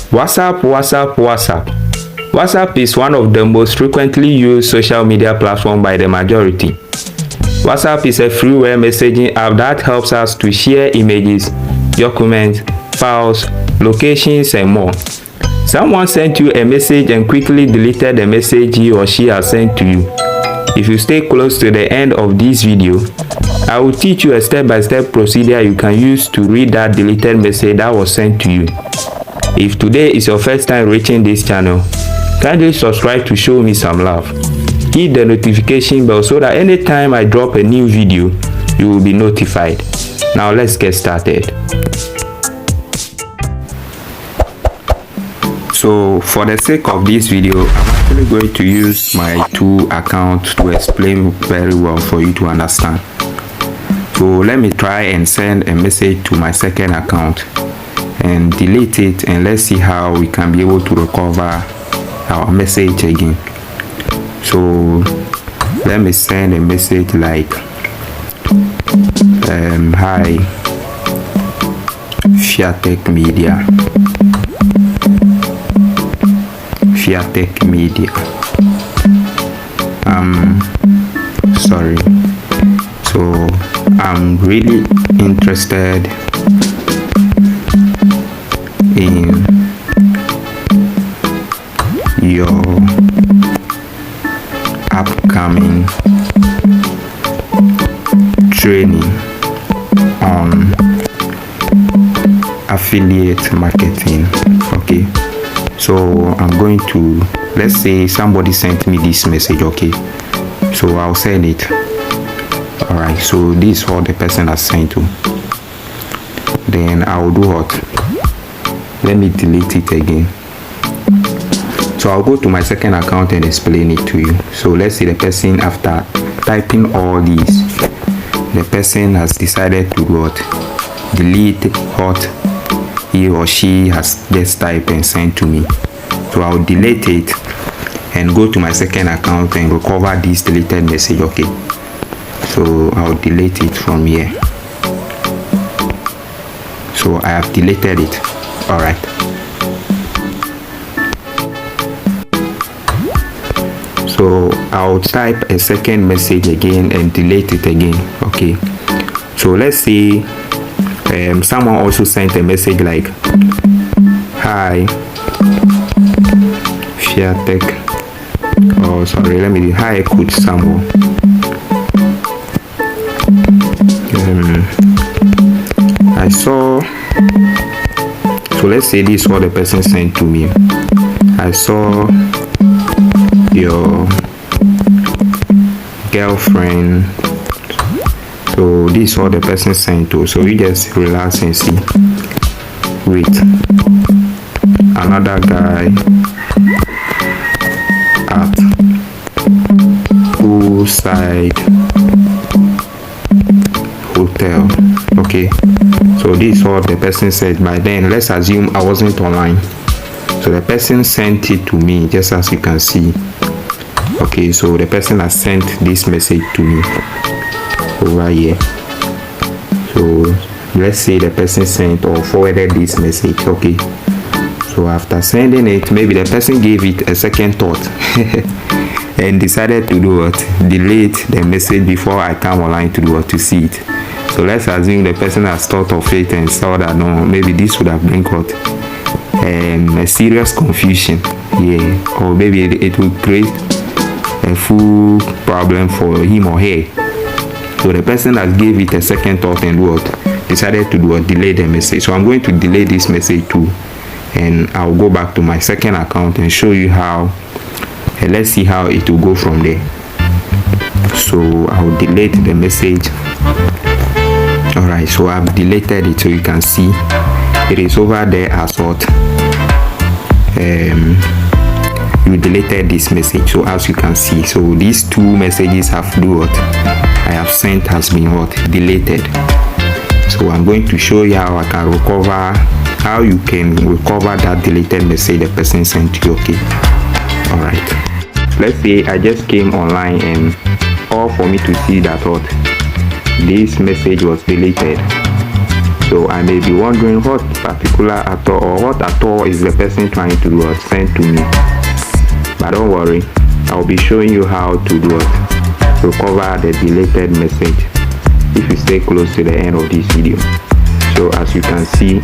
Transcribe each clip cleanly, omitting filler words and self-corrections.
WhatsApp is one of the most frequently used social media platforms by the majority. WhatsApp is a freeware messaging app that helps us to share images, documents, files, locations, and more. Someone sent you a message and quickly deleted the message he or she has sent to you. If you stay close to the end of this video, I will teach you a step-by-step procedure you can use to read that deleted message that was sent to you. If today is your first time reaching this channel, kindly subscribe to show me some love. Hit the notification bell so that anytime I drop a new video, you will be notified. Now let's get started. So for the sake of this video, I'm actually going to use my two accounts to explain very well for you to understand. So let me try and send a message to my second account and delete it, and let's see how we can be able to recover our message again. So let me send a message like hi Fiatech Media. Sorry. So I'm really interested in your upcoming training on affiliate marketing. Okay, so I'm going to, let's say somebody sent me this message. Okay, so I'll send it. All right, so this is what the person has sent to. Then I'll do what? Let me delete it again. So I'll go to my second account and explain it to you. So let's see the person, after typing all these, the person has decided to what? Delete what he or she has just typed and sent to me. So I'll delete it and go to my second account and recover this deleted message. Okay, so I'll delete it from here. So I have deleted it. All right. So I'll type a second message again and delete it again. Okay, so let's see, someone also sent a message like hi Fiatech, oh sorry, let me do hi Coach Samuel. I saw, so let's say this is what the person sent to me. I saw your girlfriend. So this is what the person sent to. So you just relax and see. Wait, another guy at poolside hotel. Okay, so this is what the person said. By then, let's assume I wasn't online. So the person sent it to me, just as you can see. Okay, so the person has sent this message to me over here. So let's say the person sent or forwarded this message. Okay, so after sending it, maybe the person gave it a second thought and decided to do what? Delete the message before I come online to do what? To see it. So let's assume the person has thought of it and saw that no, maybe this would have been what? A serious confusion, yeah, or maybe it will create a full problem for him or her. So the person that gave it a second thought and what? Decided to do what? Delete the message. So I'm going to delete this message too, and I'll go back to my second account and show you how, and let's see how it will go from there. So I'll delete the message. All right, so I've deleted it, so you can see it is over there as what? You deleted this message. So as you can see, so these two messages have do what? I have sent has been what? Deleted. So I'm going to show you how I can recover, how you can recover that deleted message the person sent you. Okay, all right, let's say I just came online and all for me to see that what? This message was deleted. So I may be wondering what particular at all, or what at all is the person trying to do or send to me. But don't worry, I'll be showing you how to do it, recover the deleted message, if you stay close to the end of this video. So as you can see,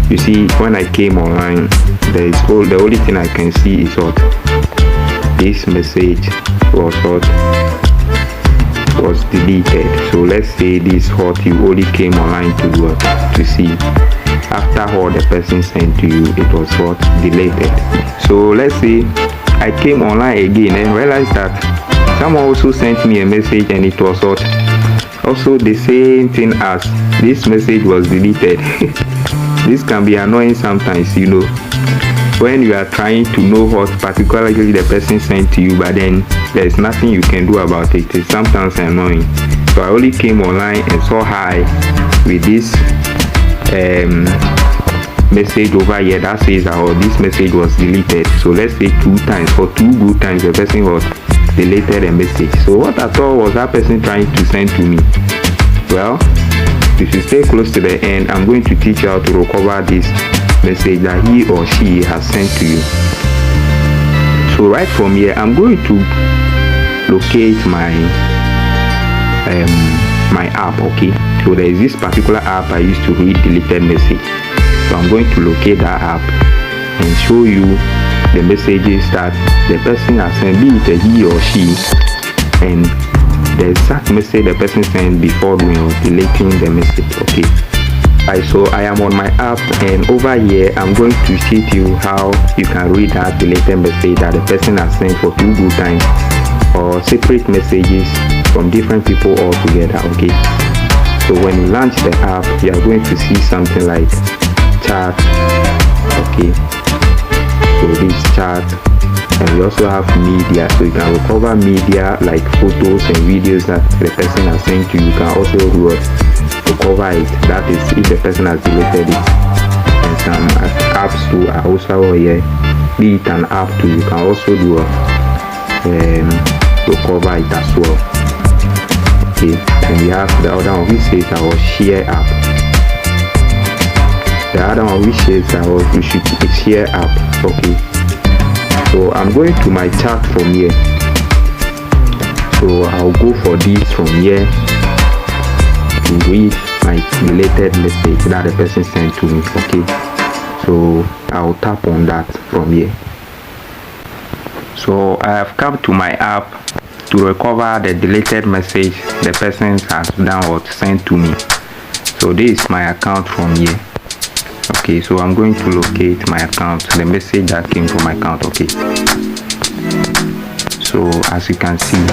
you see when I came online, the only thing I can see is what this message was deleted. So let's say this what you only came online to do to see. After what the person sent to you, it was what deleted. So let's say I came online again and realized that someone also sent me a message and it was what also the same thing as this message was deleted. This can be annoying sometimes, you know, when you are trying to know what particularly the person sent to you, but then there is nothing you can do about it. It's sometimes annoying. So I only came online and saw hi with this message over here that says that this message was deleted. So let's say 2 times, for 2 good times the person was deleted a message. So what at all was that person trying to send to me? Well, if you stay close to the end, I'm going to teach you how to recover this message that he or she has sent to you. So right from here, I'm going to locate my my app. Okay, so there is this particular app I used to read deleted message. So I'm going to locate that app and show you the messages that the person has sent, be it a he or she, and the exact message the person sent before doing or deleting the message. Okay, so I am on my app, and over here I'm going to teach you how you can read that deleted message that the person has sent for 2 good times, or separate messages from different people all together. Okay, so when you launch the app, you are going to see something like chat. Okay, so this chat, and we also have media, so you can recover media like photos and videos that the person has sent to you. You can also recover it, that is if the person has deleted it. And some apps too are also here, be it an app too, you can also do recover it as well. Okay, and we have the other one which says our share app. The other one which says we should share app. Okay, so I'm going to my chat from here, so I'll go for this from here to read my deleted message that the person sent to me. Okay, so I'll tap on that from here. So I have come to my app to recover the deleted message the person has done or sent to me. So this is my account from here. Okay, so I'm going to locate my account, the message that came from my account. Okay, so as you can see,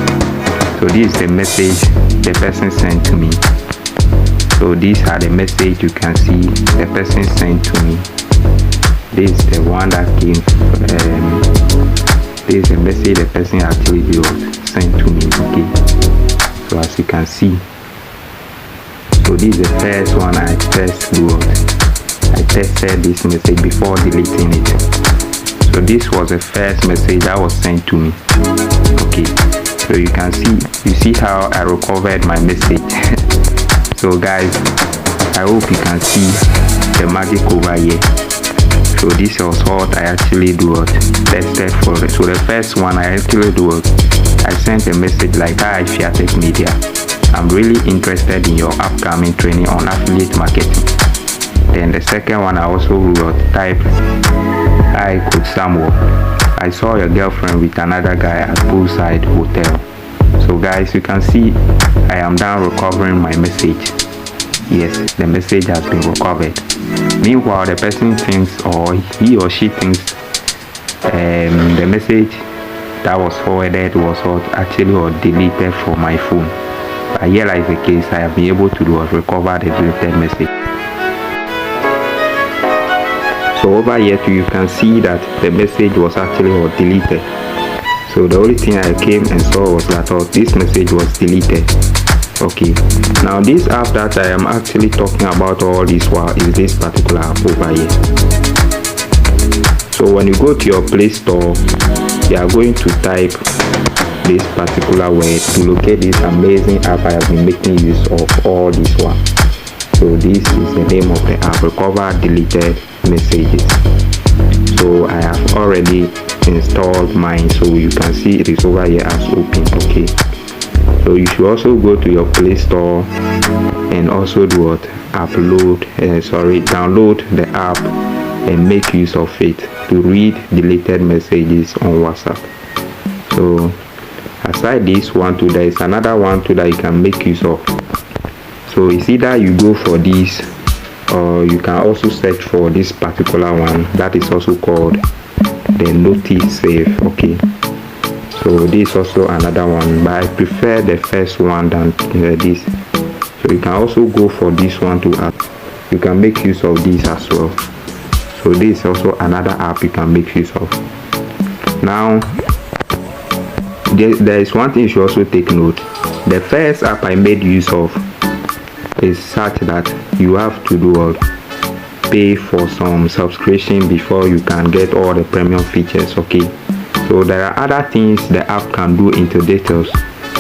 so this is the message the person sent to me. So these are the message you can see the person sent to me. This is the one that came, this is the message the person actually sent to me. Okay, so as you can see, so this is the first one I tested this message before deleting it. So this was the first message that was sent to me. Okay, so you see how I recovered my message. So guys, I hope you can see the magic over here. So this was what I actually tested for it. So the first one I actually I sent a message like, hi Fiatech Media, I'm really interested in your upcoming training on affiliate marketing. Then the second one I also typed, hi Coach Samuel, I saw your girlfriend with another guy at Poolside Hotel. So guys, you can see I am done recovering my message. Yes, the message has been recovered. Meanwhile, the person thinks, or he or she thinks, the message that was forwarded was actually deleted from my phone. But here is the case, I have been able to recover the deleted message. So over here too, you can see that the message was actually deleted. So the only thing I came and saw was that this message was deleted. Okay, now this app that I am actually talking about all this while is this particular app over here. So when you go to your Play Store, you are going to type this particular word to locate this amazing app I have been making use of all this while. So this is the name of the app, Recover Deleted Messages. So I have already installed mine, so you can see it is over here as open. Okay, so you should also go to your Play Store and also do what? Download the app and make use of it to read deleted messages on WhatsApp. So aside this one too, there is another one too that you can make use of. So it's either you go for this, or you can also search for this particular one that is also called the Notice Save. Okay, so this is also another one, but I prefer the first one than this. So you can also go for this one too. You can make use of this as well. So this is also another app you can make use of. Now there is one thing you should also take note. The first app I made use of is such that you have to do what? Pay for some subscription before you can get all the premium features. Okay, so there are other things the app can do into details,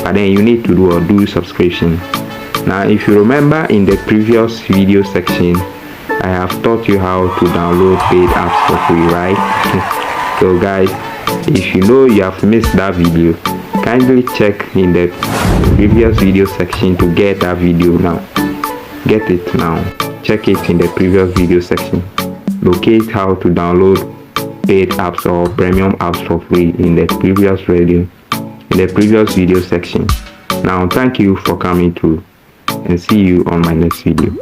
but then you need to do subscription. Now if you remember in the previous video section, I have taught you how to download paid apps for free, right? So guys, if you know you have missed that video, kindly check in the previous video section to get that video now. Get it now. Check it in the previous video section. Locate how to download paid apps or premium apps for free in the previous video section. Now thank you for coming through, and see you on my next video.